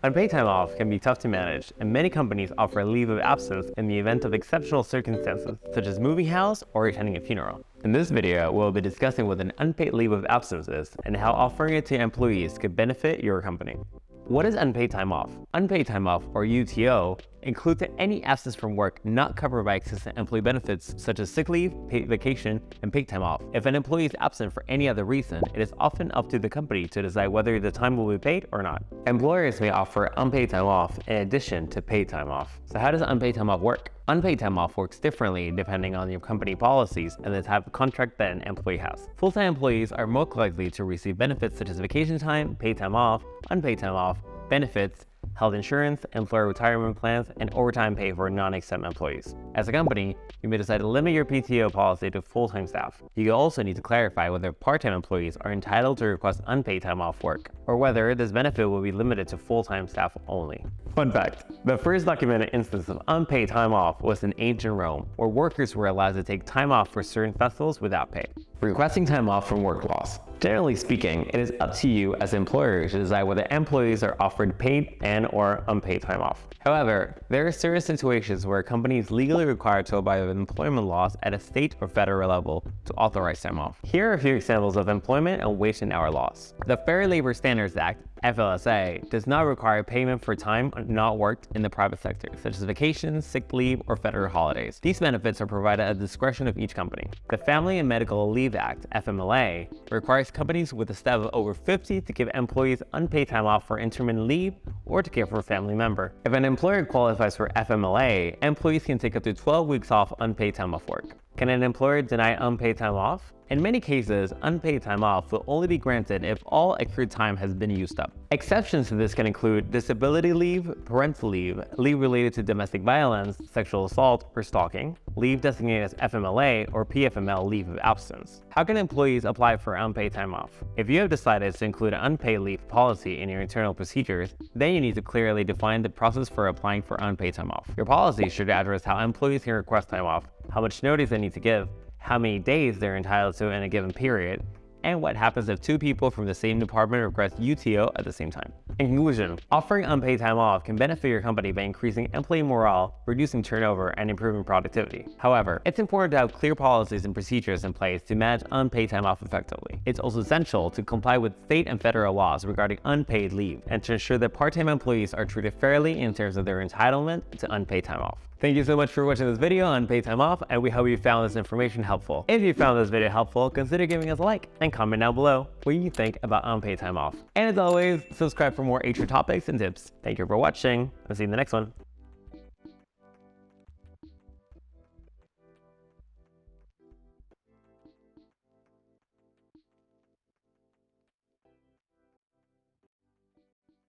Unpaid time off can be tough to manage, and many companies offer a leave of absence in the event of exceptional circumstances, such as moving house or attending a funeral. In this video, we'll be discussing what an unpaid leave of absence is and how offering it to employees could benefit your company. What is unpaid time off? Unpaid time off, or UTO, includes any absence from work not covered by existing employee benefits such as sick leave, paid vacation, and paid time off. If an employee is absent for any other reason, it is often up to the company to decide whether the time will be paid or not. Employers may offer unpaid time off in addition to paid time off. So how does unpaid time off work? Unpaid time off works differently depending on your company policies and the type of contract that an employee has. Full-time employees are most likely to receive benefits such as vacation time, paid time off, unpaid time off, benefits, health insurance, employer retirement plans, and overtime pay for non-exempt employees. As a company, you may decide to limit your PTO policy to full-time staff. You also need to clarify whether part-time employees are entitled to request unpaid time off work, or whether this benefit will be limited to full-time staff only. Fun fact, the first documented instance of unpaid time off was in ancient Rome, where workers were allowed to take time off for certain festivals without pay. Requesting time off from work laws. Generally speaking, it is up to you as an employer to decide whether employees are offered paid and/or unpaid time off. However, there are certain situations where a company is legally required to abide by employment laws at a state or federal level to authorize time off. Here are a few examples of employment and wage and hour laws. The Fair Labor Standards Act, FLSA, does not require payment for time not worked in the private sector, such as vacations, sick leave, or federal holidays. These benefits are provided at the discretion of each company. The Family and Medical Leave Act, FMLA, requires companies with a staff of over 50 to give employees unpaid time off for intermittent leave or to care for a family member. If an employer qualifies for FMLA, employees can take up to 12 weeks off unpaid time off work. Can an employer deny unpaid time off? In many cases, unpaid time off will only be granted if all accrued time has been used up. Exceptions to this can include disability leave, parental leave, leave related to domestic violence, sexual assault, or stalking, leave designated as FMLA or PFML leave of absence. How can employees apply for unpaid time off? If you have decided to include an unpaid leave policy in your internal procedures, then you need to clearly define the process for applying for unpaid time off. Your policy should address how employees can request time off, how much notice they need to give, how many days they're entitled to in a given period, and what happens if two people from the same department request UTO at the same time. In conclusion, offering unpaid time off can benefit your company by increasing employee morale, reducing turnover, and improving productivity. However, it's important to have clear policies and procedures in place to manage unpaid time off effectively. It's also essential to comply with state and federal laws regarding unpaid leave and to ensure that part-time employees are treated fairly in terms of their entitlement to unpaid time off. Thank you so much for watching this video on unpaid time off, and we hope you found this information helpful. If you found this video helpful, consider giving us a like and comment down below what you think about unpaid time off. And as always, subscribe for more HR topics and tips. Thank you for watching. I'll see you in the next one.